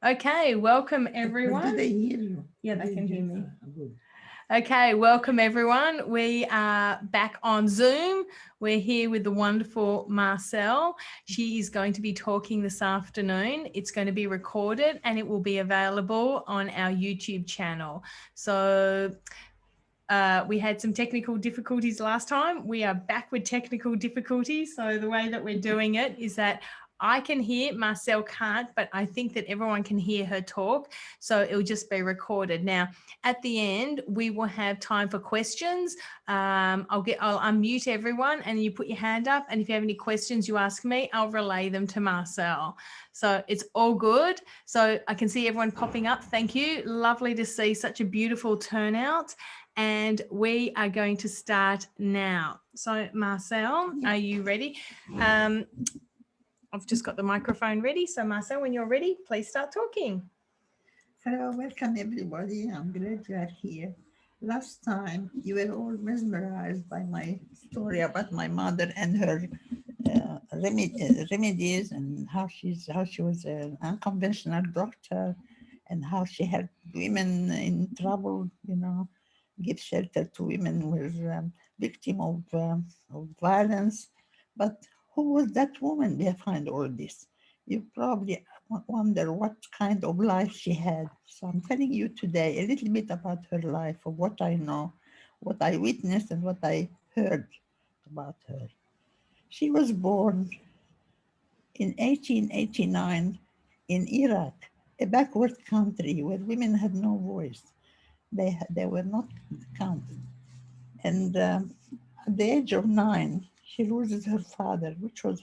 Okay, welcome everyone. Do they hear you? Yeah, they can hear me. Good. Okay, welcome everyone. We are back on Zoom. We're here with the wonderful Marcelle. She is going to be talking this afternoon. It's going to be recorded and it will be available on our YouTube channel. So we had some technical difficulties last time. We are back with technical difficulties. So the way that we're doing it is that I can hear, Marcelle can't, but I think that everyone can hear her talk. So it'll just be recorded. Now, at the end, we will have time for questions. I'll unmute everyone and you put your hand up. And if you have any questions you ask me, I'll relay them to Marcelle. So it's all good. So I can see everyone popping up. Thank you. Lovely to see such a beautiful turnout. And we are going to start now. So Marcelle, are you ready? I've just got the microphone ready. So Marcelle, when you're ready, please start talking. Hello, welcome everybody. I'm glad you are here. Last time you were all mesmerized by my story about my mother and her remedies and how she was an unconventional doctor and how she helped women in trouble, give shelter to women who were victim of violence. But who was that woman behind all this? You probably wonder what kind of life she had. So I'm telling you today a little bit about her life, of what I know, what I witnessed, and what I heard about her. She was born in 1889 in Iraq, a backward country where women had no voice. They were not counted. And at the age of 9, she loses her father, which was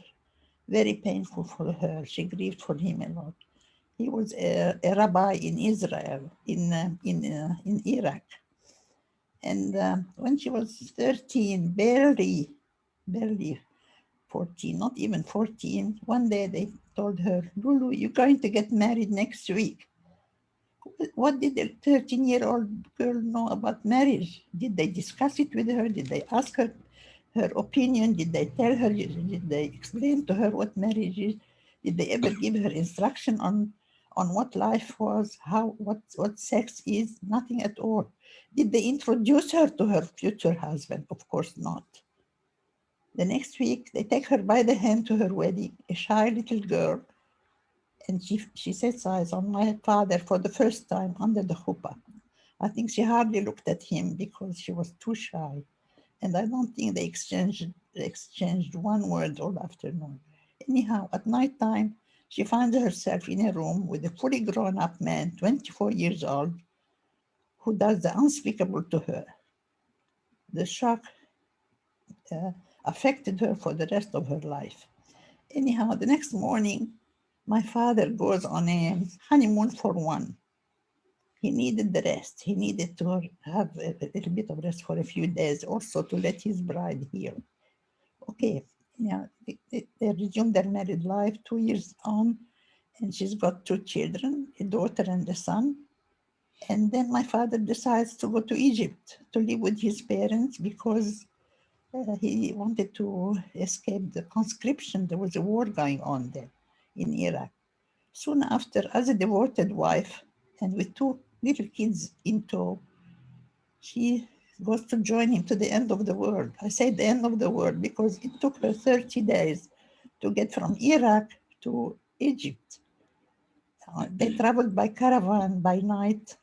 very painful for her. She grieved for him a lot. He was a rabbi in Israel, in Iraq. And when she was 13, barely 14, not even 14, one day they told her, Lulu, you're going to get married next week. What did a 13-year-old girl know about marriage? Did they discuss it with her? Did they ask her her opinion? Did they tell her? Did they explain to her what marriage is? Did they ever give her instruction on what life was, what sex is? Nothing at all. Did they introduce her to her future husband? Of course not. The next week, they take her by the hand to her wedding, a shy little girl, and she sets eyes on my father for the first time under the chuppah. I think she hardly looked at him because she was too shy. And I don't think they exchanged one word all afternoon. Anyhow, at night time, she finds herself in a room with a fully grown-up man, 24 years old, who does the unspeakable to her. The shock affected her for the rest of her life. Anyhow, the next morning, my father goes on a honeymoon for one. He needed the rest. He needed to have a little bit of rest for a few days, also to let his bride heal. Okay, yeah, they resumed their married life 2 years on, and she's got 2 children, a daughter and a son. And then my father decides to go to Egypt to live with his parents because he wanted to escape the conscription. There was a war going on there in Iraq. Soon after, as a devoted wife and with 2 little kids in tow, she goes to join him to the end of the world. I say the end of the world because it took her 30 days to get from Iraq to Egypt. They traveled by caravan by night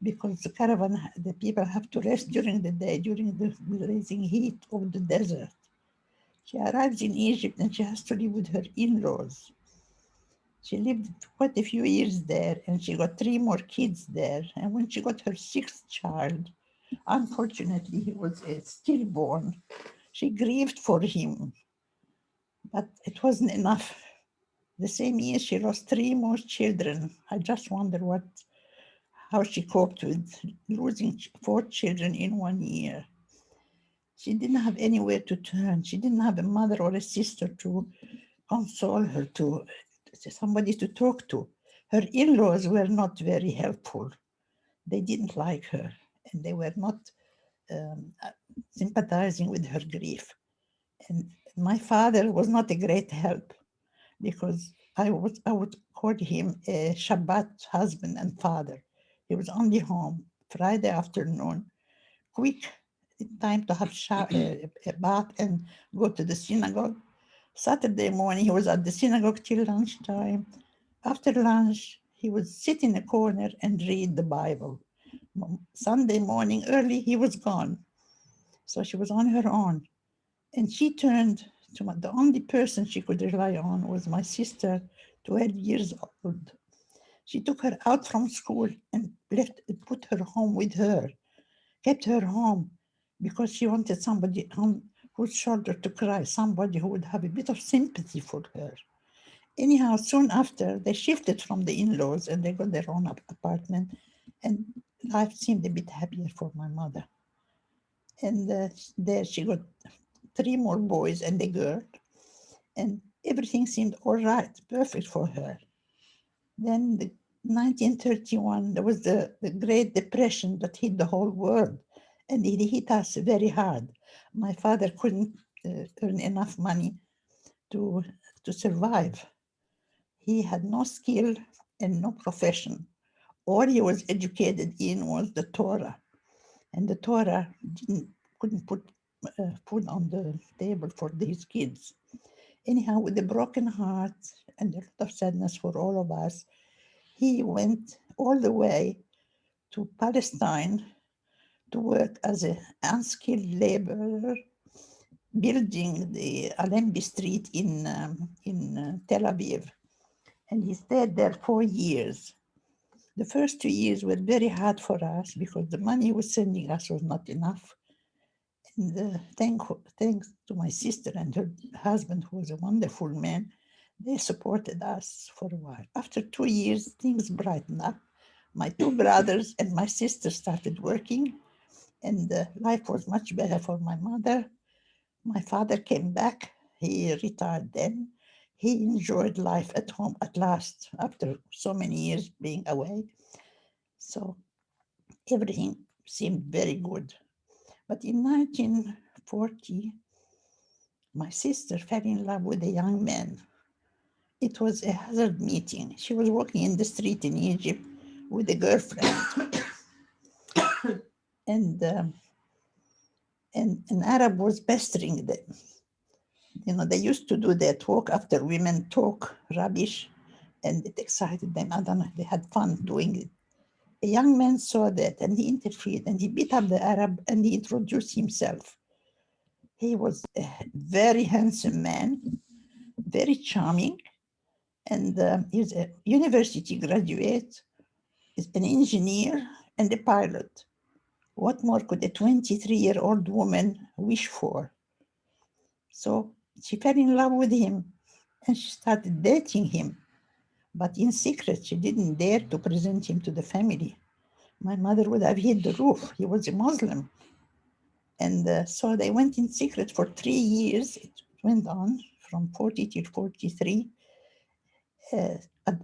because the people have to rest during the day, during the blazing heat of the desert. She arrives in Egypt and she has to live with her in-laws. She lived quite a few years there and she got 3 more kids there. And when she got her 6th child, unfortunately, he was a stillborn. She grieved for him, but it wasn't enough. The same year, she lost 3 more children. I just wonder how she coped with losing 4 children in 1 year. She didn't have anywhere to turn. She didn't have a mother or a sister to console her, to somebody to talk to. Her in-laws were not very helpful. They didn't like her, and they were not sympathizing with her grief. And my father was not a great help. because I would call him a Shabbat husband and father. He was only home Friday afternoon, quick time to have a bath and go to the synagogue. Saturday morning, he was at the synagogue till lunchtime. After lunch, he would sit in a corner and read the Bible. Sunday morning early, he was gone. So she was on her own. And she turned to the only person she could rely on was my sister, 12 years old. She took her out from school and put her home with her, kept her home because she wanted somebody on whose shoulder to cry, somebody who would have a bit of sympathy for her. Anyhow, soon after, they shifted from the in-laws and they got their own apartment, and life seemed a bit happier for my mother. And there she got 3 more boys and a girl, and everything seemed all right, perfect for her. Then the 1931, there was the Great Depression that hit the whole world, and it hit us very hard. My father couldn't earn enough money to, to survive. He had no skill and no profession. All he was educated in was the Torah, and the Torah couldn't put food on the table for these kids. Anyhow, with a broken heart and a lot of sadness for all of us, he went all the way to Palestine to work as an unskilled laborer, building the Allenby Street in Tel Aviv. And he stayed there 4 years. The first 2 years were very hard for us because the money he was sending us was not enough. And thanks to my sister and her husband, who was a wonderful man, they supported us for a while. After 2 years, things brightened up. My 2 brothers and my sister started working, and life was much better for my mother. My father came back. He retired then. He enjoyed life at home at last after so many years being away. So everything seemed very good. But in 1940, my sister fell in love with a young man. It was a hazard meeting. She was walking in the street in Egypt with a girlfriend, and an Arab was pestering them. You know, they used to do that, walk after women, talk rubbish, and it excited them. I don't know, they had fun doing it. A young man saw that and he interfered and he beat up the Arab and he introduced himself. He was a very handsome man, very charming, and he's a university graduate, is an engineer and a pilot. What more could a 23-year-old woman wish for? So she fell in love with him and she started dating him. But in secret, she didn't dare to present him to the family. My mother would have hit the roof. He was a Muslim. And so they went in secret for 3 years. It went on from 40 till 43. Uh,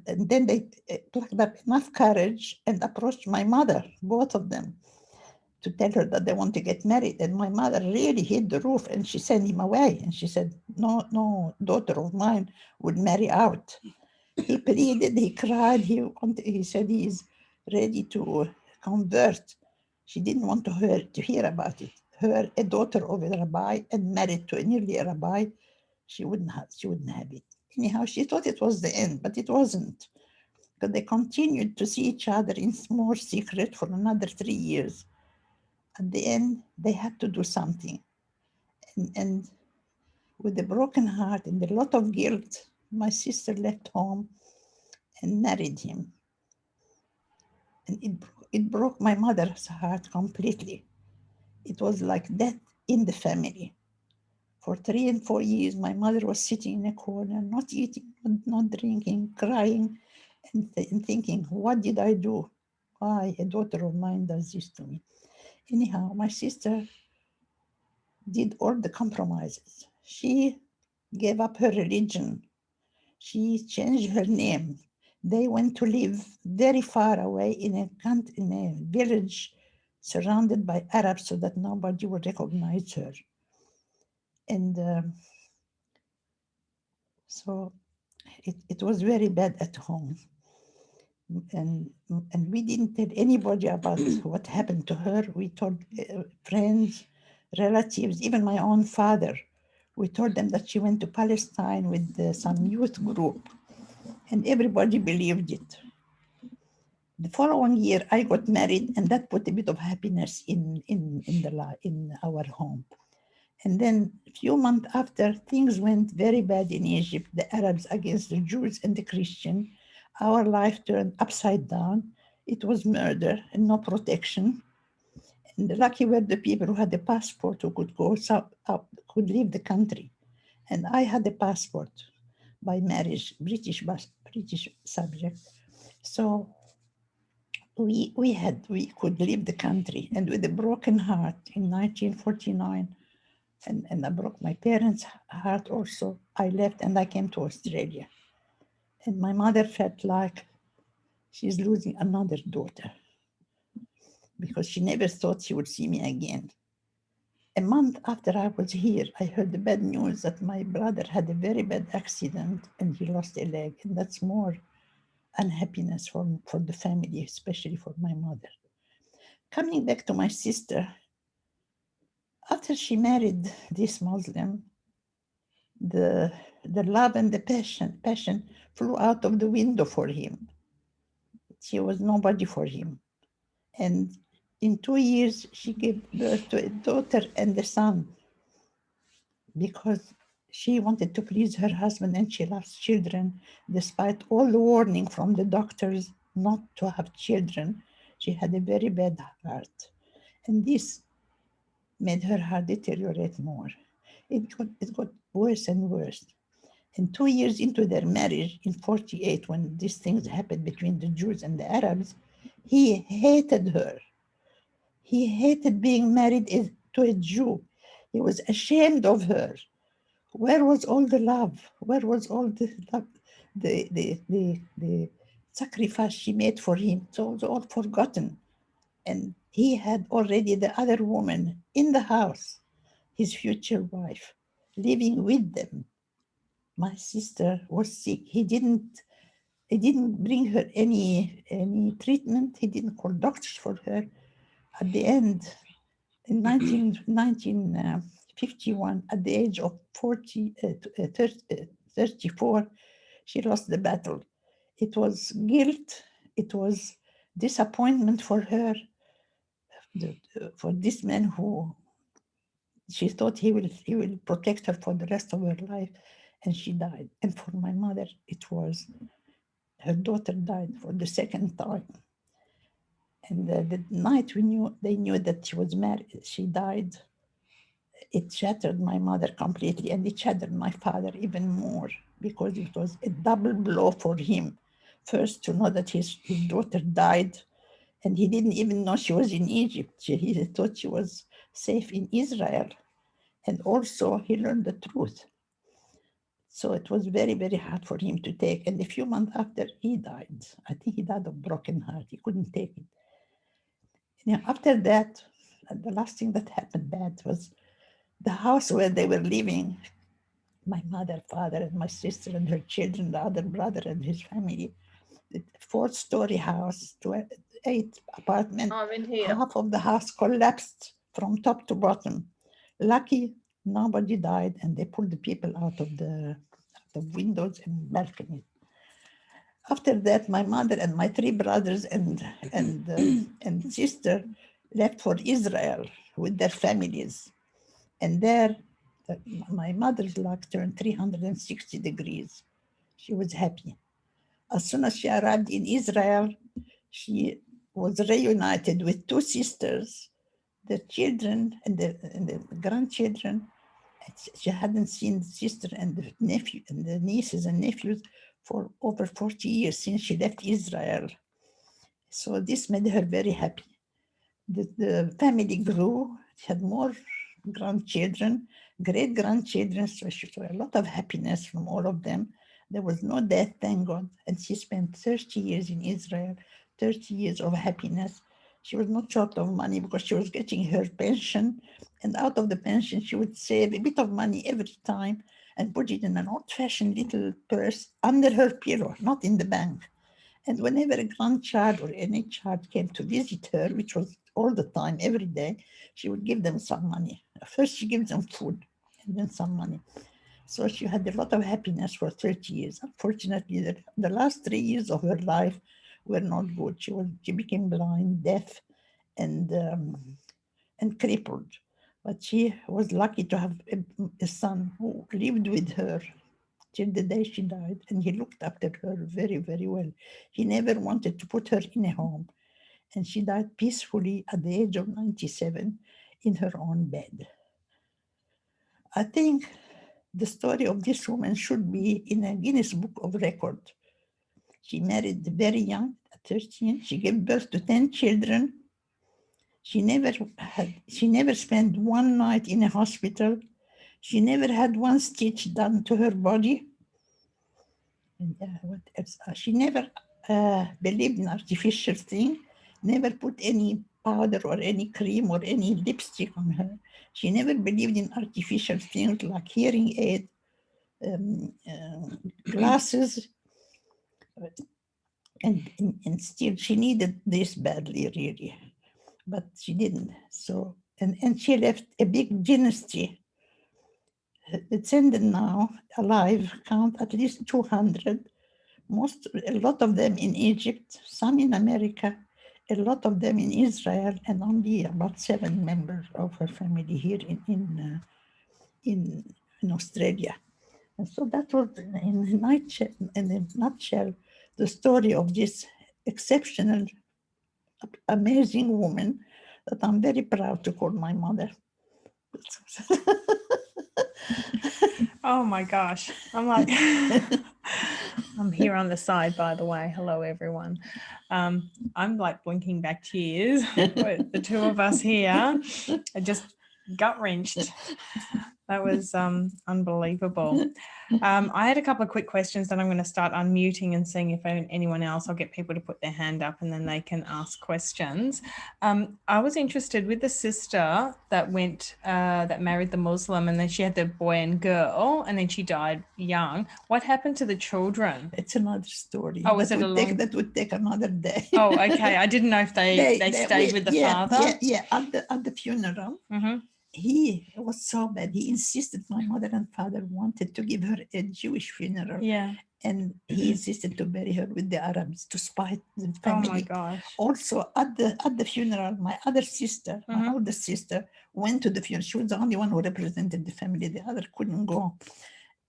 and then they plucked up enough courage and approached my mother, both of them, to tell her that they want to get married. And my mother really hit the roof and she sent him away. And she said, no daughter of mine would marry out. He pleaded, he cried, he said he's ready to convert. She didn't want to hear about it. Her, a daughter of a rabbi and married to a nearly a rabbi, she wouldn't have it. Anyhow, she thought it was the end, but it wasn't. Because they continued to see each other in more secret for another 3 years. At the end, they had to do something. And with a broken heart and a lot of guilt, my sister left home and married him. And it broke my mother's heart completely. It was like death in the family. For 3 and 4 years, my mother was sitting in a corner, not eating, not drinking, crying, and thinking, what did I do? Why a daughter of mine does this to me? Anyhow, my sister did all the compromises. She gave up her religion. She changed her name. They went to live very far away in a village surrounded by Arabs so that nobody would recognize her. And so it was very bad at home. And we didn't tell anybody about what happened to her. We told friends, relatives, even my own father. We told them that she went to Palestine with some youth group, and everybody believed it. The following year, I got married, and that put a bit of happiness in our home. And then a few months after, things went very bad in Egypt, the Arabs against the Jews and the Christians. Our life turned upside down. It was murder and no protection. And lucky were the people who had a passport who could go could leave the country. And I had a passport by marriage, British subject. So we could leave the country. And with a broken heart in 1949, and I broke my parents' heart also, I left and I came to Australia. And my mother felt like she's losing another daughter because she never thought she would see me again. A month after I was here, I heard the bad news that my brother had a very bad accident and he lost a leg. And that's more unhappiness for the family, especially for my mother. Coming back to my sister, after she married this Muslim, the love and the passion flew out of the window for him. She was nobody for him. And in 2 years, she gave birth to a daughter and a son because she wanted to please her husband and she loves children. Despite all the warning from the doctors not to have children, she had a very bad heart. And this made her heart deteriorate more. It got worse and worse. And 2 years into their marriage, in 48, when these things happened between the Jews and the Arabs, he hated her. He hated being married to a Jew. He was ashamed of her. Where was all the love? Where was all the love, the sacrifice she made for him? So it was all forgotten. And he had already the other woman in the house, his future wife, living with them. My sister was sick. He didn't bring her any treatment. He didn't call doctors for her. At the end, in 1951, at the age of 34, she lost the battle. It was guilt. It was disappointment for her, for this man who she thought he will protect her for the rest of her life, and she died. And for my mother, it was her daughter died for the second time. And the night they knew that she was married, she died, it shattered my mother completely, and it shattered my father even more because it was a double blow for him. First, to know that his daughter died, and he didn't even know she was in Egypt. He thought she was safe in Israel. And also, he learned the truth. So it was very, very hard for him to take. And a few months after, he died. I think he died of broken heart. He couldn't take it. And after that, the last thing that happened bad was the house where they were living, my mother, father, and my sister and her children, the other brother and his family, the fourth-story house, 8 apartments. I'm in here. Half of the house collapsed from top to bottom. Lucky, nobody died, and they pulled the people out of the windows and balconies. After that, my mother and my 3 brothers and sister left for Israel with their families. And there, my mother's luck turned 360 degrees. She was happy. As soon as she arrived in Israel, she was reunited with 2 sisters, the children and the grandchildren. She hadn't seen the sister and the nephew and the nieces and nephews for over 40 years since she left Israel. So this made her very happy. The family grew. She had more grandchildren, great grandchildren. So she saw a lot of happiness from all of them. There was no death, thank God. And she spent 30 years in Israel, 30 years of happiness. She was not short of money because she was getting her pension. And out of the pension, she would save a bit of money every time and put it in an old-fashioned little purse under her pillow, not in the bank. And whenever a grandchild or any child came to visit her, which was all the time, every day, she would give them some money. First, she gives them food and then some money. So she had a lot of happiness for 30 years. Unfortunately, the last 3 years of her life were not good. She became blind, deaf, and crippled. But she was lucky to have a son who lived with her till the day she died, and he looked after her very, very well. He never wanted to put her in a home, and she died peacefully at the age of 97 in her own bed. I think the story of this woman should be in a Guinness Book of Record. She married very young, at 13. She gave birth to 10 children. She never spent one night in a hospital. She never had one stitch done to her body. And what else? She never believed in artificial thing, never put any powder or any cream or any lipstick on her. She never believed in artificial things like hearing aid, glasses, and still she needed this badly, really, but she didn't. So, and she left a big dynasty. The descendants now alive count at least 200. A lot of them in Egypt, some in America, a lot of them in Israel, and only about 7 members of her family here in Australia. And so that was, in a nutshell, the story of this exceptional, amazing woman that I'm very proud to call my mother. Oh my gosh. I'm like, I'm here on the side, by the way. Hello, everyone. I'm like blinking back tears with the two of us here. I just gut wrenched. That was unbelievable. I had a couple of quick questions that I'm going to start unmuting and seeing if anyone else, I'll get people to put their hand up and then they can ask questions. I was interested with the sister that that married the Muslim, and then she had the boy and girl, and then she died young. What happened to the children? It's another story. Oh, that would take another day. Oh, okay. I didn't know if they stayed with the father. Yeah. At the funeral. Mm-hmm. He was so bad. He insisted my mother and father wanted to give her a Jewish funeral. Yeah. And he insisted to bury her with the Arabs to spite the family. Oh my gosh. Also at the funeral, my other sister, my older sister, went to the funeral. She was the only one who represented the family. The other couldn't go.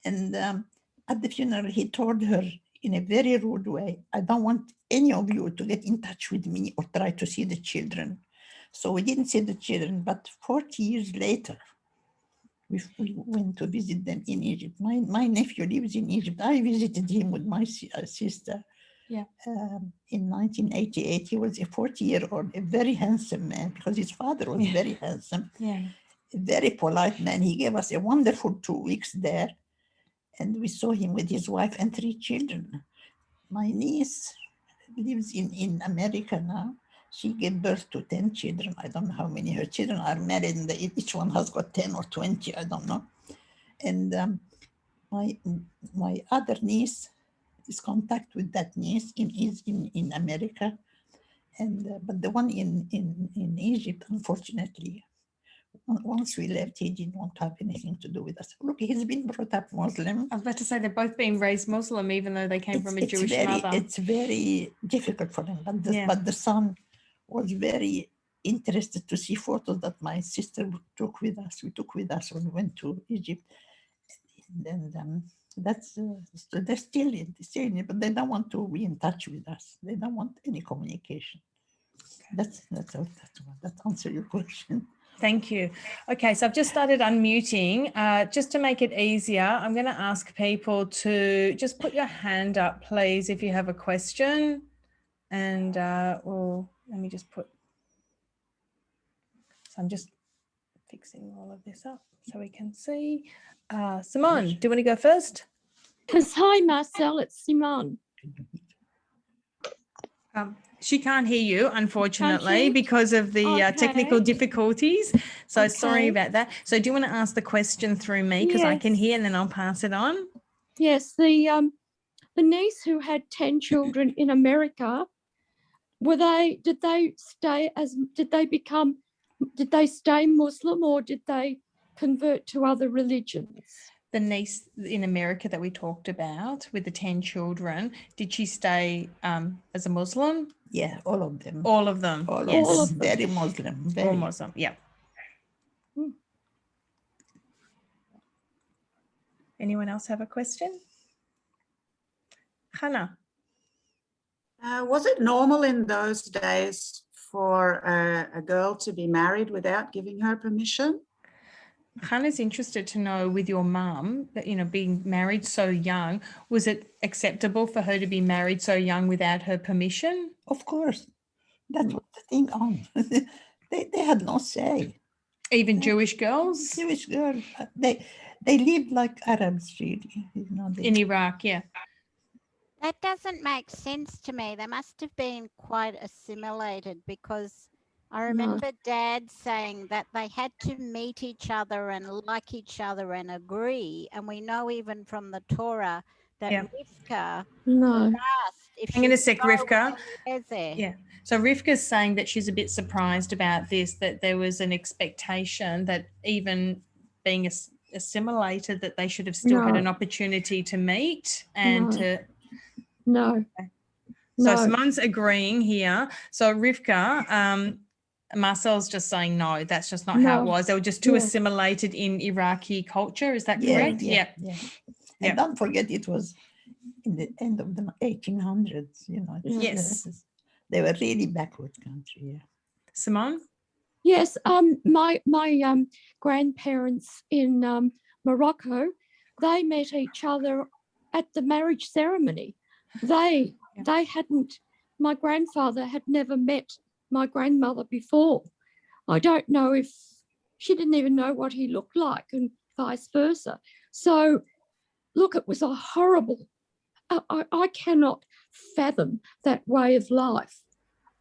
And at the funeral, he told her in a very rude way, I don't want any of you to get in touch with me or try to see the children. So we didn't see the children, but 40 years later, we went to visit them in Egypt. My nephew lives in Egypt. I visited him with my sister. Yeah. In 1988, he was a 40-year-old, a very handsome man, because his father was very handsome. Yeah. A very polite man. He gave us a wonderful 2 weeks there, and we saw him with his wife and 3 children. My niece lives in America now. She gave birth to 10 children. I don't know how many her children are married, and each one has got 10 or 20, I don't know. And my other niece is contact with that niece in America, and but the one in Egypt, unfortunately, once we left, he didn't want to have anything to do with us. Look, he's been brought up Muslim. I was about to say they're both being raised Muslim, even though they came from a Jewish mother. It's very difficult for them. But the son was very interested to see photos that my sister took with us. We took with us when we went to Egypt. And that's they're still in it, but they don't want to be in touch with us. They don't want any communication. That answers your question. Thank you. Okay, so I've just started unmuting. Just to make it easier, I'm going to ask people to just put your hand up, please, if you have a question. And let me just put, so I'm just fixing all of this up so we can see. Simone, do you want to go first? Hi, Marcelle, it's Simone. She can't hear you, unfortunately, she? because of the technical Okay. difficulties. So sorry Okay. about that. So do you want to ask the question through me, because I can Yes. hear, and then I'll pass it on? Yes, the niece who had 10 children in America, did they stay Muslim, or did they convert to other religions? The niece in America that we talked about with the 10 children, did she stay as a Muslim? Yeah, all of them. All of them. All Yes. of them. Very Muslim. Very. All Muslim. Yeah. Anyone else have a question? Hannah. Was it normal in those days for a girl to be married without giving her permission? Hannah's interested to know, with your mum, that, you know, being married so young, was it acceptable for her to be married so young without her permission? Of course. That was the thing on. they had no say. Even Jewish girls? Jewish girls, they lived like Arabs, really. You know, In Iraq, yeah. That doesn't make sense to me. They must have been quite assimilated, because I remember Dad saying that they had to meet each other and like each other and agree. And we know even from the Torah that Rivka was asked if Hang on a sec, Rivka. there. Yeah. So Rivka's saying that she's a bit surprised about this, that there was an expectation that even being assimilated, that they should have still had an opportunity to meet and to... No. So Simone's agreeing here. So Rivka, Marcel's just saying no, that's just not how it was. They were just too assimilated in Iraqi culture. Is that correct? Yeah. And don't forget, it was in the end of the 1800s, you know. Yes. They were really backward country, yeah. Simone? Yes, my grandparents in Morocco, they met each other at the marriage ceremony. They hadn't, my grandfather had never met my grandmother before. I don't know if she didn't even know what he looked like, and vice versa. So, look, it was a horrible, I cannot fathom that way of life.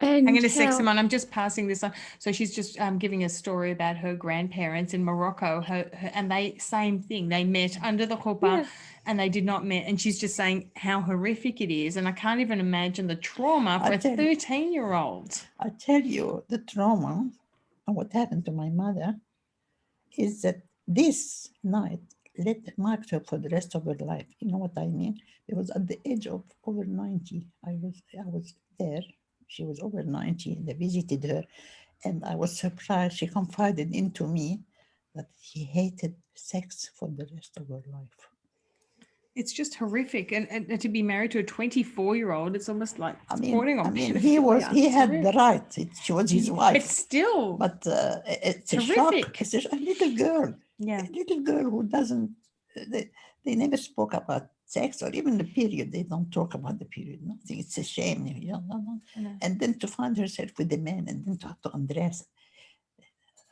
And hang on a sec, Simone, I'm just passing this on. So she's just giving a story about her grandparents in Morocco, and they, same thing, they met under the chuppah and they did not meet. And she's just saying how horrific it is. And I can't even imagine the trauma for a 13-year-old. I tell you, the trauma and what happened to my mother is that this night marked her for the rest of her life. You know what I mean? It was at the age of over 90. I was there. She was over 90, and I visited her, and I was surprised. She confided into me that she hated sex for the rest of her life. It's just horrific, and to be married to a 24-year-old, it's almost like bordering on pedophilia. He had the right. She was his wife. It's still, but it's a horrific. Shock. It's a little girl. Yeah, a little girl who doesn't. They never spoke about sex or even the period. They don't talk about the period. Nothing. It's a shame, you know. And then to find herself with a man, and then to have to undress.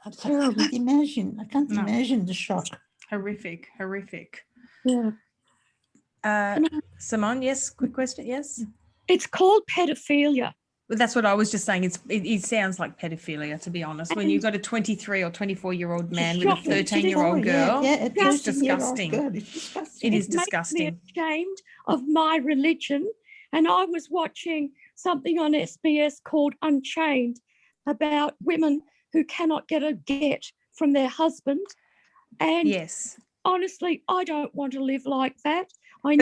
I can't imagine. I can't imagine the shock. Horrific. Yeah. Simone, yes, quick question, yes? It's called pedophilia. Well, that's what I was just saying. It sounds like pedophilia, to be honest. When you've got a 23 or 24-year-old man with a 13-year-old girl, it's disgusting. It is disgusting. Makes me ashamed of my religion. And I was watching something on SBS called Unchained about women who cannot get a get from their husband. And honestly, I don't want to live like that.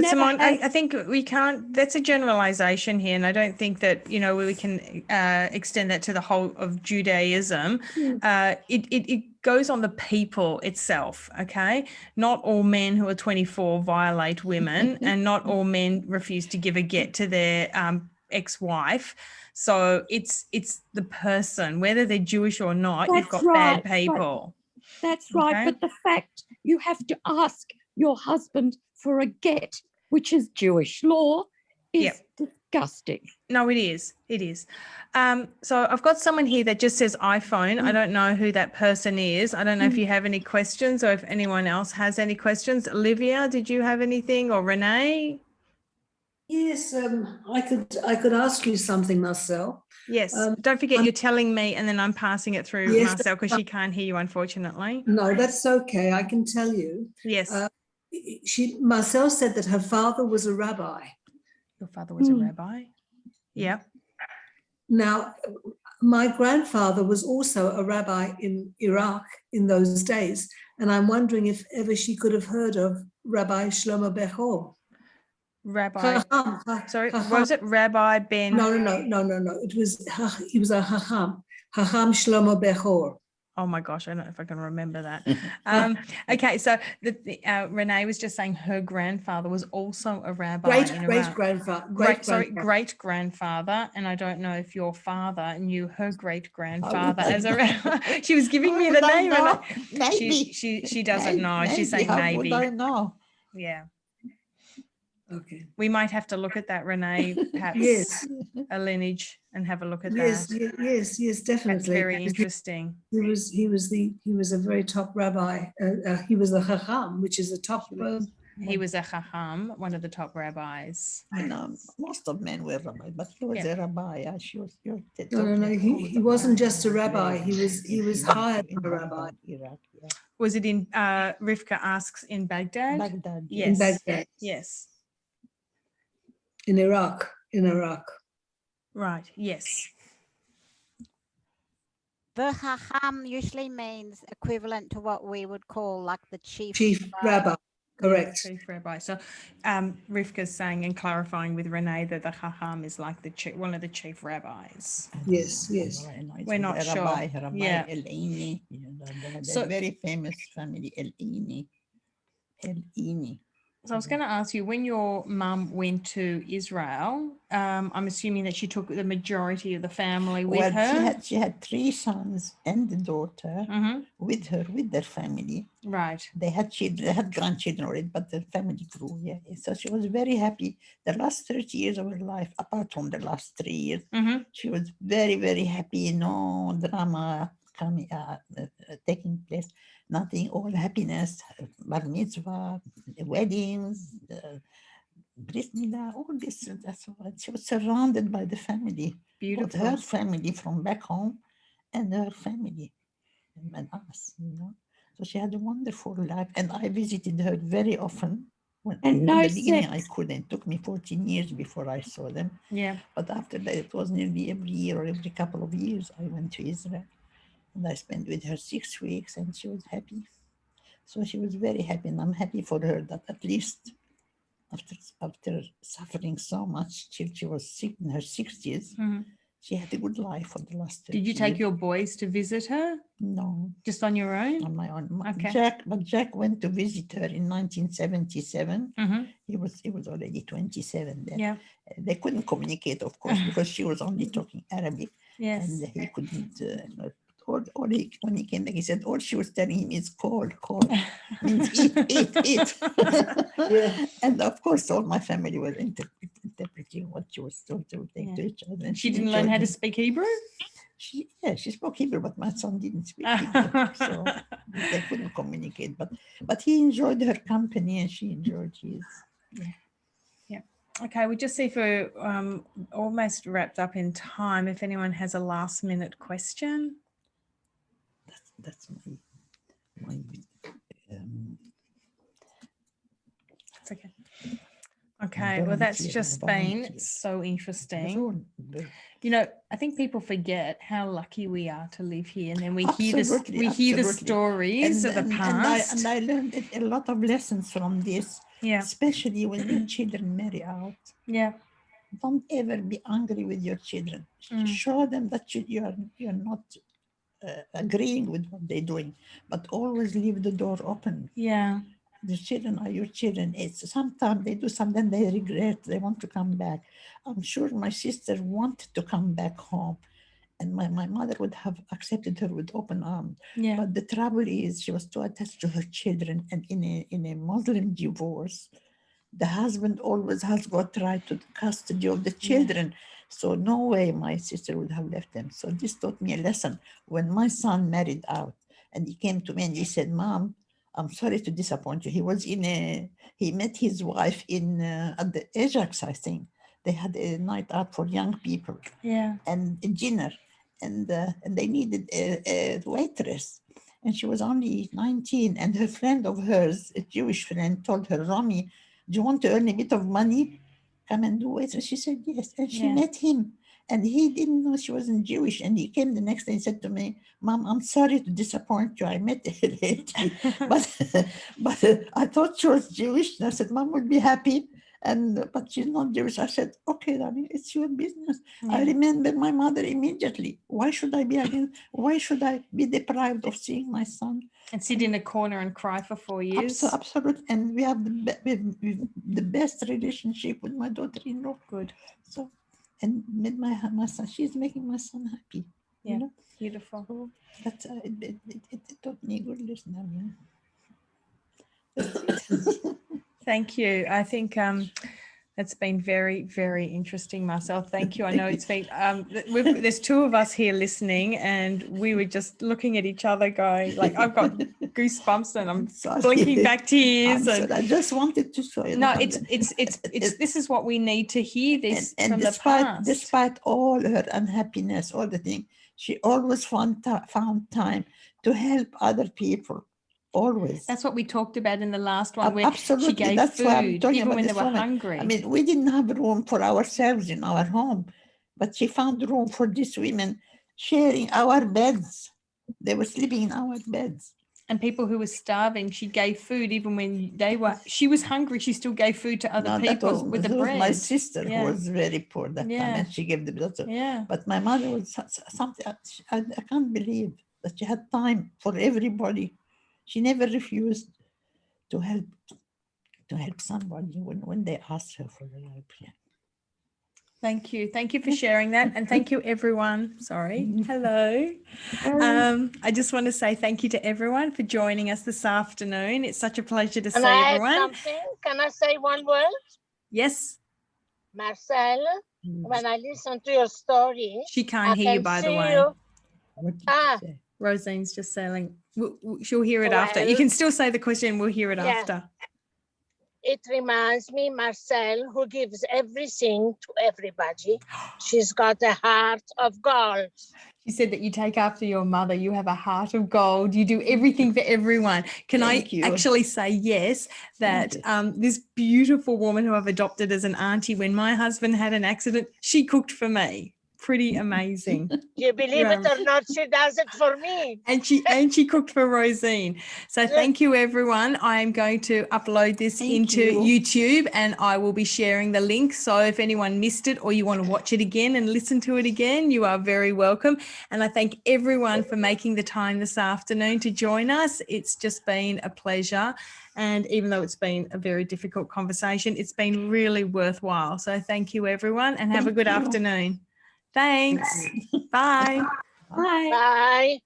Simone, I think we can't, that's a generalization here. And I don't think that, you know, we can extend that to the whole of Judaism. It goes on the people itself, okay? Not all men who are 24 violate women, and not all men refuse to give a get to their ex-wife. So it's the person, whether they're Jewish or not, you've got bad people. That's right. But the fact you have to ask your husband for a get, which is Jewish law, is disgusting. No, it is. It is. So I've got someone here that just says iPhone. I don't know who that person is. I don't know if you have any questions or if anyone else has any questions. Olivia, did you have anything, or Renee? Yes, I could ask you something, Marcelle. Yes. Um, Don't forget I'm- you're telling me and then I'm passing it through Yes, Marcelle because she can't hear you, unfortunately. No, that's okay. I can tell you. Yes. Marcelle said that her father was a rabbi. Your father was a rabbi? Yeah. Now, my grandfather was also a rabbi in Iraq in those days, and I'm wondering if ever she could have heard of Rabbi Shlomo Bechor. Rabbi. Sorry, Chacham. was it Rabbi Ben? No. It was he was a Chacham Shlomo Bechor. Oh my gosh, I don't know if I can remember that. Okay, so Renee was just saying her grandfather was also a rabbi in Iraq. Great grandfather, and I don't know if your father knew her great grandfather as a rabbi. She was giving me the name, and Maybe she doesn't know. She's saying maybe. How would I know? Yeah. Okay. We might have to look at that, Renee. Perhaps Yes. a lineage and have a look at Yes, that. yes, definitely. That's very interesting. He was a very top rabbi. He was the Chacham, which is the top. He was a Chacham, one of the top rabbis. I know most of men were rabbi, but he was a rabbi. No. He wasn't just a rabbi. He was hired by a rabbi. Iraq, yeah. Was it in Rivka asks in Baghdad? Baghdad, Yes. In Baghdad. Yes. In Iraq. Right. Yes. The Chacham usually means equivalent to what we would call like the chief rabbi. Correct. Chief rabbi. So Rivka's saying and clarifying with Renee that the Chacham is like one of the chief rabbis. Yes. We're not sure. Rabbi Yeah. El-Ini. So- very famous family, El-Ini. So I was going to ask you, when your mum went to Israel, I'm assuming that she took the majority of the family with her. She had 3 sons and a daughter with her, with their family. Right. They had children, they had grandchildren already, but the family grew. Yeah. So she was very happy. The last 30 years of her life, apart from the last 3 years, she was very, very happy. No drama coming, taking place. Nothing, all happiness, bar mitzvah, weddings, bris milah, all this. That's what she was surrounded by the family. Beautiful. Both her family from back home and her family and us, So she had a wonderful life, and I visited her very often. In the beginning, I couldn't. It took me 14 years before I saw them. Yeah. But after that, it was nearly every year or every couple of years I went to Israel. And I spent with her 6 weeks, and she was happy. So she was very happy, and I'm happy for her that at least after suffering so much till she was sick in her 60s, she had a good life for the last 30 Did you take years. your boys to visit her? No. Just on your own? On my own. Okay. Jack went to visit her in 1977. He was already 27 then. Yeah. They couldn't communicate, of course, because she was only talking Arabic. Yes. And he couldn't. When he came back, he said, all she was telling him is call, means eat. Yeah. And of course, all my family were interpreting what she was told to take to each other. And She didn't learn how to speak Hebrew? She spoke Hebrew, but my son didn't speak Hebrew, so they couldn't communicate. But he enjoyed her company, and she enjoyed his. Yeah. Okay, we just see if we're almost wrapped up in time. If anyone has a last minute question. That's my It's okay. Okay, well, that's just been so interesting. I think people forget how lucky we are to live here, and then we hear the stories of the past. And I learned a lot of lessons from this. Yeah. Especially when your children marry out. Yeah. Don't ever be angry with your children. Show them that you're not agreeing with what they're doing, but always leave the door open. Yeah. The children are your children. It's sometimes they do something they regret. They want to come back. I'm sure my sister wanted to come back home, and my mother would have accepted her with open arms. Yeah. But the trouble is she was too attached to her children, and in a Muslim divorce, the husband always has got right to custody of the children. So no way my sister would have left them. So this taught me a lesson. When my son married out and he came to me and he said, Mom, I'm sorry to disappoint you. He was he met his wife at the Ajax, I think. They had a night out for young people. Yeah. And a dinner, and they needed a waitress. And she was only 19, and her friend of hers, a Jewish friend, told her, Romy, do you want to earn a bit of money? Come and do it. And she said yes. And she met him. And he didn't know she wasn't Jewish. And he came the next day and said to me, Mom, I'm sorry to disappoint you. I met a lady, but I thought she was Jewish. And I said, Mom would be happy. But she's not Jewish. I said, okay, darling, it's your business. I remember my mother immediately. Why should I be deprived of seeing my son? And sit in a corner and cry for 4 years. Absolutely. And we have the best relationship with my daughter-in-law. Good. So, and with my son, she's making my son happy. Yeah, you know? beautiful. So that's it taught me good lesson. Thank you. I think it's been very, very interesting, Marcelle. Thank you. I know it's been, there's two of us here listening, and we were just looking at each other going, like, I've got goosebumps and I'm blinking back tears. And I just wanted to show you. No, it's this is what we need to hear this from the past. Despite all her unhappiness, all the thing, she always found time to help other people. Always. That's what we talked about in the last one, where absolutely. She gave That's food even when they were hungry. I mean, we didn't have room for ourselves in our home, but she found room for these women, sharing our beds. They were sleeping in our beds. And people who were starving, she gave food even when she was hungry. She still gave food to other people with the bread. My sister who was very poor that time, and she gave the bread. But my mother was something I can't believe that she had time for everybody. She never refused to help somebody when they asked her for the help. Yeah. Thank you. Thank you for sharing that. And thank you, everyone. Sorry. Hello. I just want to say thank you to everyone for joining us this afternoon. It's such a pleasure to see everyone. Can I say one word? Yes. Marcelle, when I listen to your story, she can't hear you, by the way. What did you say? Rosine's just saying, she'll hear it after. You can still say the question, we'll hear it after. It reminds me, Marcelle, who gives everything to everybody. She's got a heart of gold. She said that you take after your mother. You have a heart of gold. You do everything for everyone. Can I actually say yes, that this beautiful woman who I've adopted as an auntie, when my husband had an accident, she cooked for me. Pretty amazing. You believe it or not, she does it for me. And she cooked for Rosine. So thank you, everyone. I am going to upload this into YouTube, and I will be sharing the link. So if anyone missed it or you want to watch it again and listen to it again, you are very welcome. And I thank everyone for making the time this afternoon to join us. It's just been a pleasure. And even though it's been a very difficult conversation, it's been really worthwhile. So thank you, everyone, and have a good afternoon. Thanks. Bye. Bye.